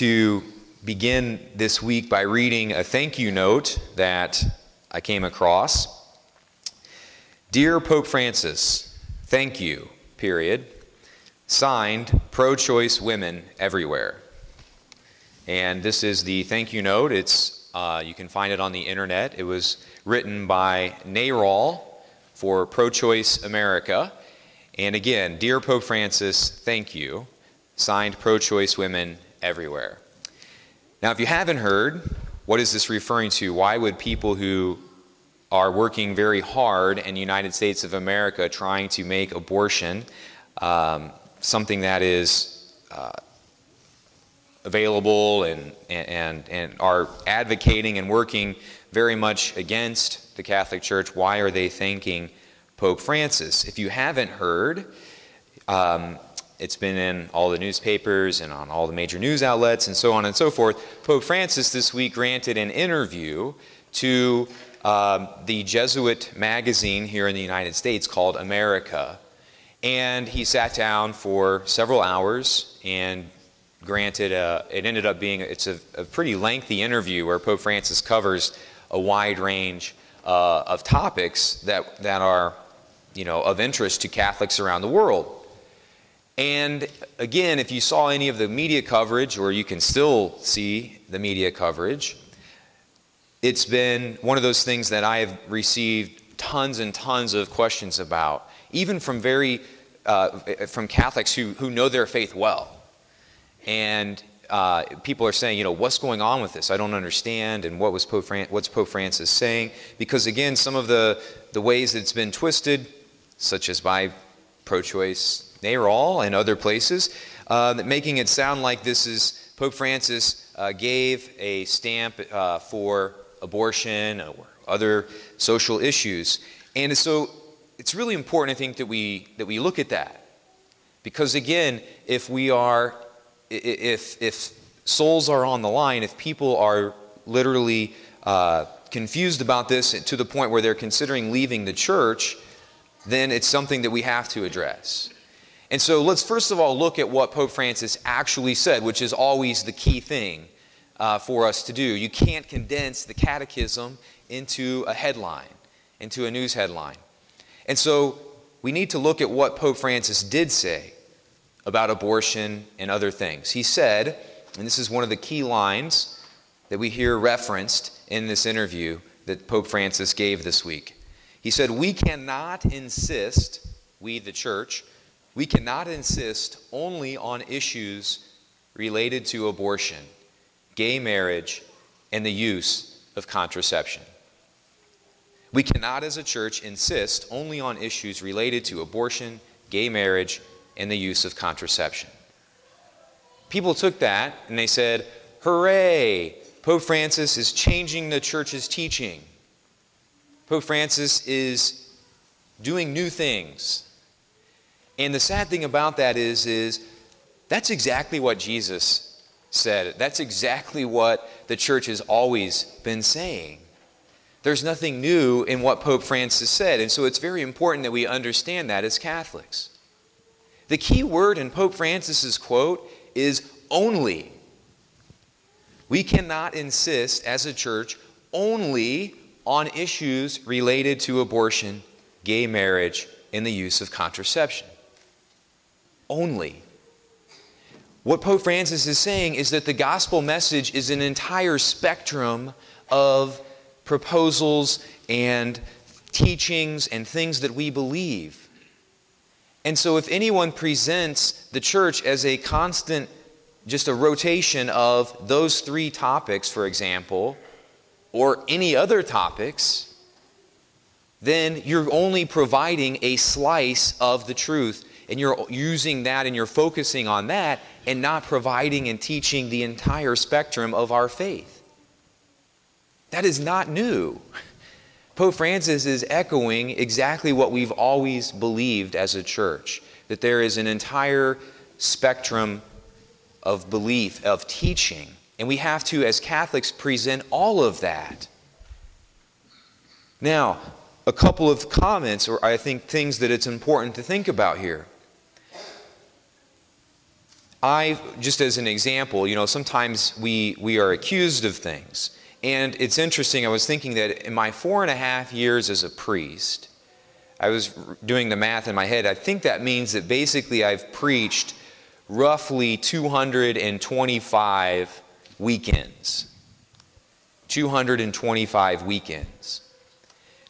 to begin this week by reading a thank you note that I came across. Dear Pope Francis, thank you, period. Signed, pro-choice women everywhere. And this is the thank you note. It's you can find it on the internet. It was written by NARAL for Pro-Choice America. And again, dear Pope Francis, thank you. Signed, pro-choice women everywhere. Now, if you haven't heard, what is this referring to? Why would people who are working very hard in the United States of America trying to make abortion something that is available and are advocating and working very much against the Catholic Church, why are they thanking Pope Francis? If you haven't heard, it's been in all the newspapers and on all the major news outlets and so on and so forth. Pope Francis this week granted an interview to the Jesuit magazine here in the United States called America. And he sat down for several hours and granted, it ended up being, it's a pretty lengthy interview where Pope Francis covers a wide range of topics that are, of interest to Catholics around the world. And again, if you saw any of the media coverage, or you can still see the media coverage, it's been one of those things that I have received tons and tons of questions about, even from from Catholics who know their faith well. And people are saying, what's going on with this? I don't understand. And what's Pope Francis saying? Because again, some of the ways that it's been twisted, such as by pro-choice NARAL and other places, making it sound like this is Pope Francis gave a stamp for abortion or other social issues. And so it's really important, I think, that we look at that. Because again, if souls are on the line, if people are literally confused about this to the point where they're considering leaving the church, then it's something that we have to address. And so let's first of all look at what Pope Francis actually said, which is always the key thing for us to do. You can't condense the catechism into a headline, into a news headline. And so we need to look at what Pope Francis did say about abortion and other things. He said, and this is one of the key lines that we hear referenced in this interview that Pope Francis gave this week. He said, we cannot insist, we the church, we cannot insist only on issues related to abortion, gay marriage, and the use of contraception. We cannot as a church insist only on issues related to abortion, gay marriage, and the use of contraception. People took that and they said, hooray, Pope Francis is changing the church's teaching. Pope Francis is doing new things. And the sad thing about that is that's exactly what Jesus said. That's exactly what the church has always been saying. There's nothing new in what Pope Francis said. And so it's very important that we understand that as Catholics. The key word in Pope Francis's quote is only. We cannot insist as a church only on issues related to abortion, gay marriage, and the use of contraception. Only. What Pope Francis is saying is that the gospel message is an entire spectrum of proposals and teachings and things that we believe. And so if anyone presents the church as a constant, just a rotation of those three topics, for example, or any other topics, then you're only providing a slice of the truth, and you're using that and you're focusing on that and not providing and teaching the entire spectrum of our faith. That is not new. Pope Francis is echoing exactly what we've always believed as a church, that there is an entire spectrum of belief, of teaching, and we have to, as Catholics, present all of that. Now, a couple of comments, or I think things that it's important to think about here. just as an example, sometimes we are accused of things. And it's interesting, I was thinking that in my 4.5 years as a priest, I was doing the math in my head, I think that means that basically I've preached roughly 225 weekends. 225 weekends.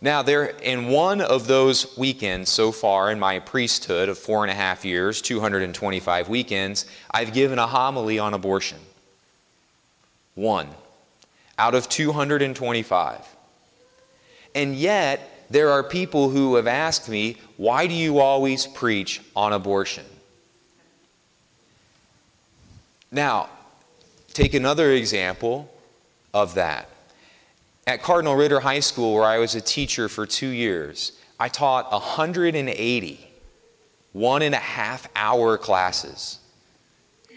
Now, in one of those weekends so far in my priesthood of 4.5 years, 225 weekends, I've given a homily on abortion. One out of 225. And yet, there are people who have asked me, why do you always preach on abortion? Now, take another example of that. At Cardinal Ritter High School, where I was a teacher for 2 years, I taught 180 1.5-hour classes.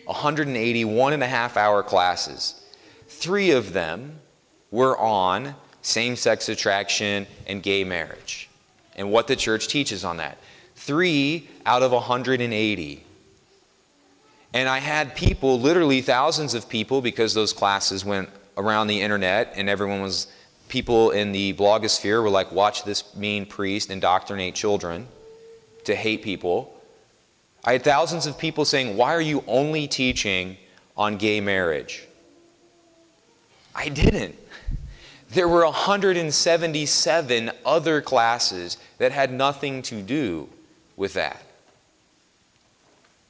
180 1.5-hour classes. 3 of them were on same-sex attraction and gay marriage, and what the church teaches on that. 3 out of 180. And I had people, literally thousands of people, because those classes went around the internet and people in the blogosphere were like, watch this mean priest indoctrinate children to hate people. I had thousands of people saying, why are you only teaching on gay marriage? I didn't. There were 177 other classes that had nothing to do with that.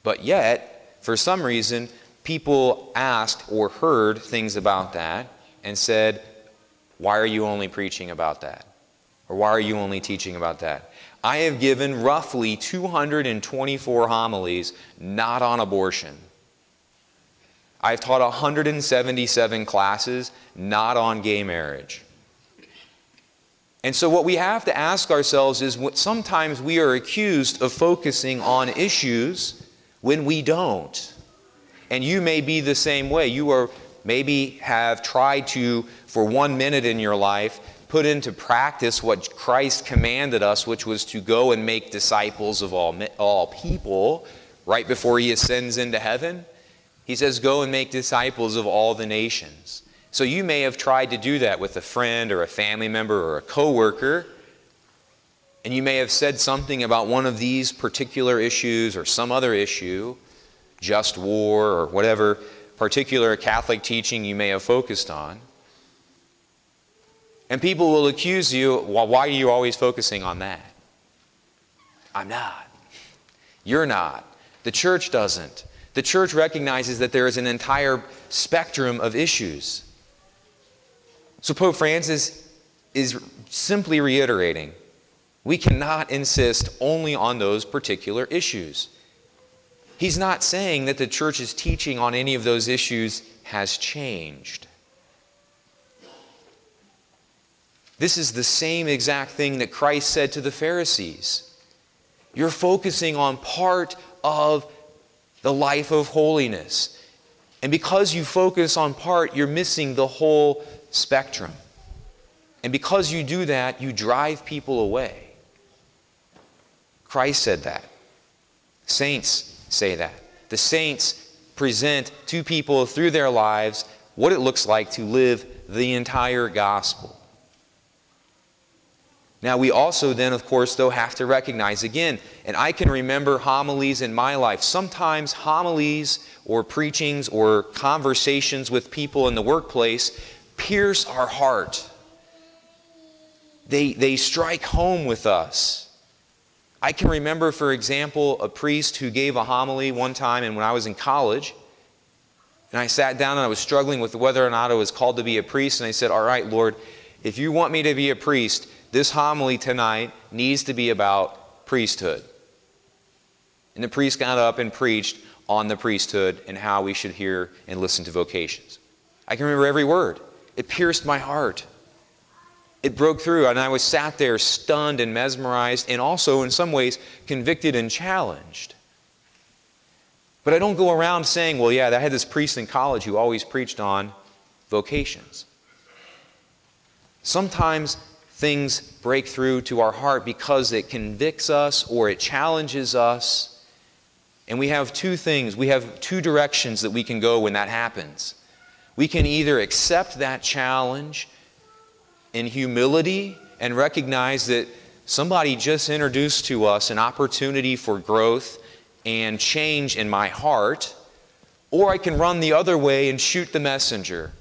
But yet, for some reason, people asked or heard things about that and said, why are you only preaching about that? Or why are you only teaching about that? I have given roughly 224 homilies not on abortion. I've taught 177 classes not on gay marriage. And so what we have to ask ourselves is, sometimes we are accused of focusing on issues when we don't. And you may be the same way. You maybe have tried to, for 1 minute in your life, put into practice what Christ commanded us, which was to go and make disciples of all people, right before He ascends into heaven. He says, go and make disciples of all the nations. So you may have tried to do that with a friend or a family member or a coworker, and you may have said something about one of these particular issues or some other issue, just war or whatever particular Catholic teaching you may have focused on. And people will accuse you, well, why are you always focusing on that? I'm not. You're not. The church doesn't. The church recognizes that there is an entire spectrum of issues. So Pope Francis is simply reiterating, we cannot insist only on those particular issues. He's not saying that the church's teaching on any of those issues has changed. This is the same exact thing that Christ said to the Pharisees. You're focusing on part of the life of holiness. And because you focus on part, you're missing the whole spectrum. And because you do that, you drive people away. Christ said that. Saints say that. The saints present to people through their lives what it looks like to live the entire gospel. Now we also then, of course, though, have to recognize again, and I can remember homilies in my life. Sometimes homilies or preachings or conversations with people in the workplace pierce our heart. They strike home with us. I can remember, for example, a priest who gave a homily one time, and when I was in college, and I sat down and I was struggling with whether or not I was called to be a priest, and I said, all right, Lord, if you want me to be a priest, this homily tonight needs to be about priesthood. And the priest got up and preached on the priesthood and how we should hear and listen to vocations. I can remember every word. It pierced my heart. It broke through, and I was sat there stunned and mesmerized, and also in some ways convicted and challenged. But I don't go around saying, well, yeah, I had this priest in college who always preached on vocations. Sometimes things break through to our heart because it convicts us or it challenges us. And we have two things. We have two directions that we can go when that happens. We can either accept that challenge in humility and recognize that somebody just introduced to us an opportunity for growth and change in my heart, or I can run the other way and shoot the messenger.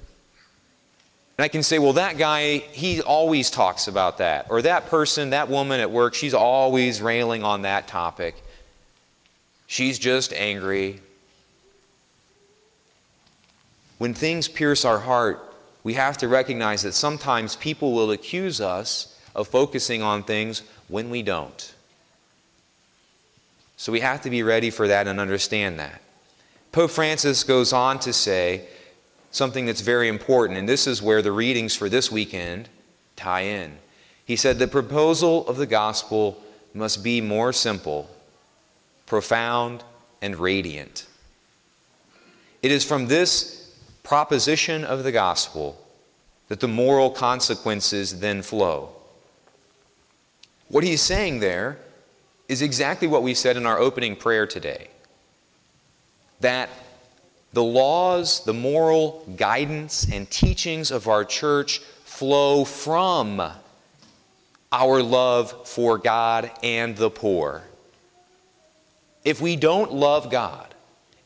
And I can say, well, that guy, he always talks about that. Or that person, that woman at work, she's always railing on that topic. She's just angry. When things pierce our heart, we have to recognize that sometimes people will accuse us of focusing on things when we don't. So we have to be ready for that and understand that. Pope Francis goes on to say something that's very important, and this is where the readings for this weekend tie in. He said, the proposal of the gospel must be more simple, profound, and radiant. It is from this proposition of the gospel that the moral consequences then flow. What he's saying there is exactly what we said in our opening prayer today. That the laws, the moral guidance and teachings of our church flow from our love for God and the poor. If we don't love God,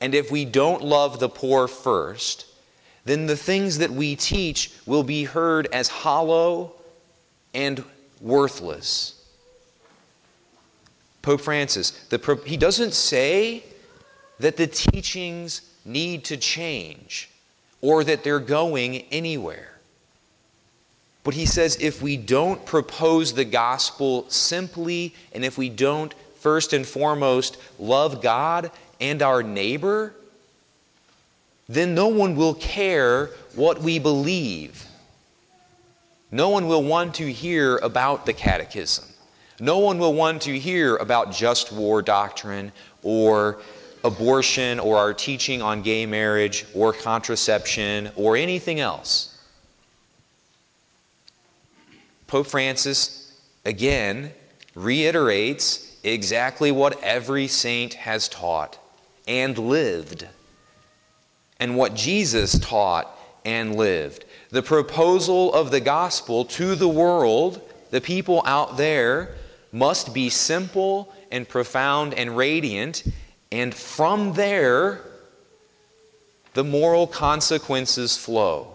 and if we don't love the poor first, then the things that we teach will be heard as hollow and worthless. Pope Francis, he doesn't say that the teachings need to change or that they're going anywhere. But he says if we don't propose the gospel simply, and if we don't first and foremost love God and our neighbor, then no one will care what we believe. No one will want to hear about the catechism. No one will want to hear about just war doctrine or abortion or our teaching on gay marriage or contraception or anything else. Pope Francis, again, reiterates exactly what every saint has taught and lived, and what Jesus taught and lived. The proposal of the gospel to the world, the people out there, must be simple and profound and radiant, and from there, the moral consequences flow.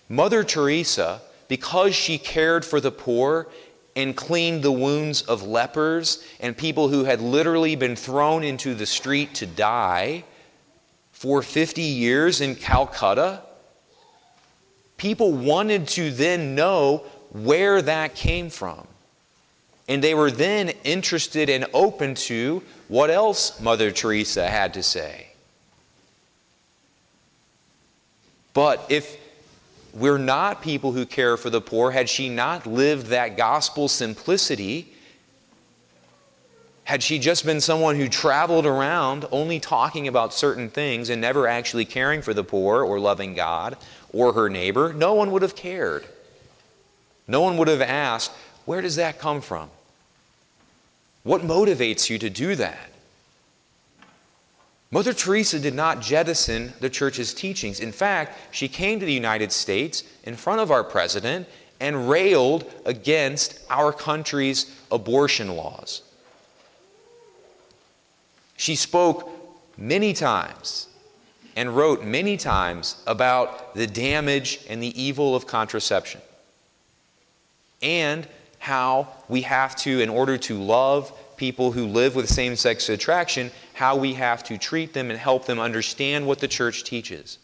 Mother Teresa, because she cared for the poor and cleaned the wounds of lepers and people who had literally been thrown into the street to die for 50 years in Calcutta, people wanted to then know where that came from. And they were then interested and open to what else Mother Teresa had to say. But if we're not people who care for the poor, had she not lived that gospel simplicity, had she just been someone who traveled around only talking about certain things and never actually caring for the poor or loving God or her neighbor, no one would have cared. No one would have asked, where does that come from? What motivates you to do that? Mother Teresa did not jettison the church's teachings. In fact, she came to the United States in front of our president and railed against our country's abortion laws. She spoke many times and wrote many times about the damage and the evil of contraception, and how we have to, in order to love people who live with same-sex attraction, how we have to treat them and help them understand what the church teaches.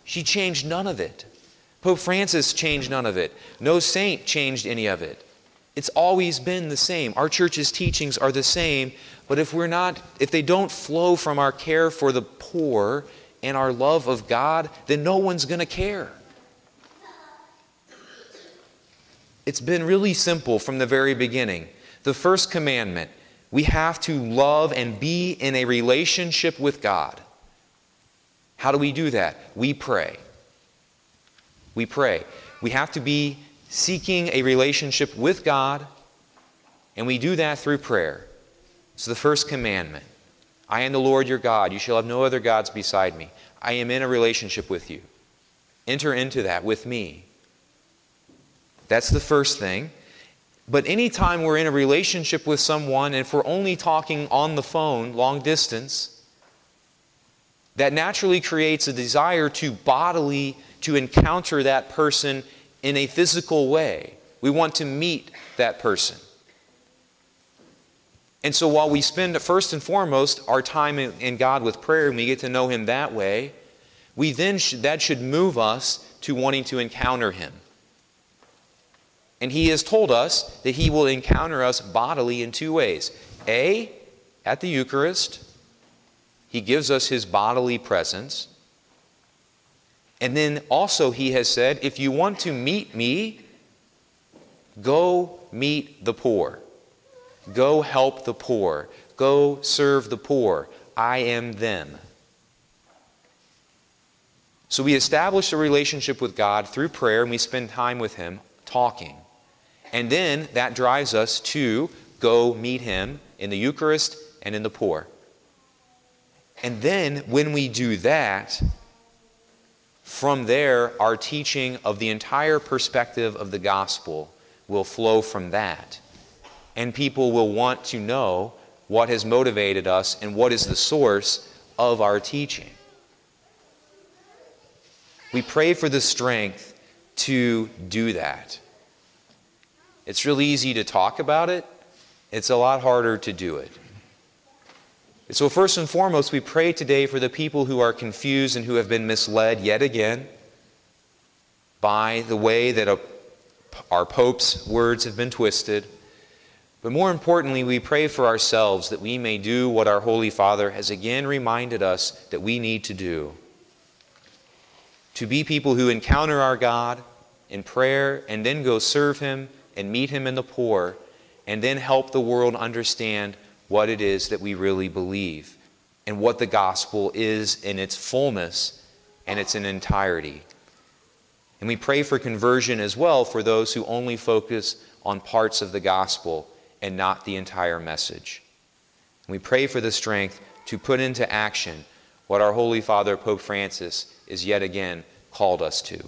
She changed none of it. Pope Francis changed none of it. No saint changed any of it. It's always been the same. Our church's teachings are the same, but if they don't flow from our care for the poor and our love of God, then no one's going to care. It's been really simple from the very beginning. The first commandment, we have to love and be in a relationship with God. How do we do that? We pray. We pray. We have to be seeking a relationship with God, And we do that through prayer. It's the first commandment. I am the Lord your God. You shall have no other gods beside me. I am in a relationship with you. Enter into that with me. That's the first thing. But anytime we're in a relationship with someone, and if we're only talking on the phone, long distance, that naturally creates a desire to encounter that person in a physical way. We want to meet that person. And so while we spend first and foremost our time in God with prayer and we get to know Him that way, that should move us to wanting to encounter Him. And He has told us that He will encounter us bodily in two ways. A, at the Eucharist, He gives us His bodily presence. And then also He has said, if you want to meet me, go meet the poor. Go help the poor. Go serve the poor. I am them. So we establish a relationship with God through prayer, and we spend time with Him talking. And then that drives us to go meet Him in the Eucharist and in the poor. And then when we do that, from there our teaching of the entire perspective of the gospel will flow from that. And people will want to know what has motivated us and what is the source of our teaching. We pray for the strength to do that. It's really easy to talk about it. It's a lot harder to do it. So first and foremost, we pray today for the people who are confused and who have been misled yet again by the way that our Pope's words have been twisted. But more importantly, we pray for ourselves that we may do what our Holy Father has again reminded us that we need to do. To be people who encounter our God in prayer and then go serve Him and meet Him in the poor and then help the world understand what it is that we really believe and what the gospel is in its fullness and its in entirety. And we pray for conversion as well for those who only focus on parts of the gospel and not the entire message. And we pray for the strength to put into action what our Holy Father, Pope Francis, is yet again called us to.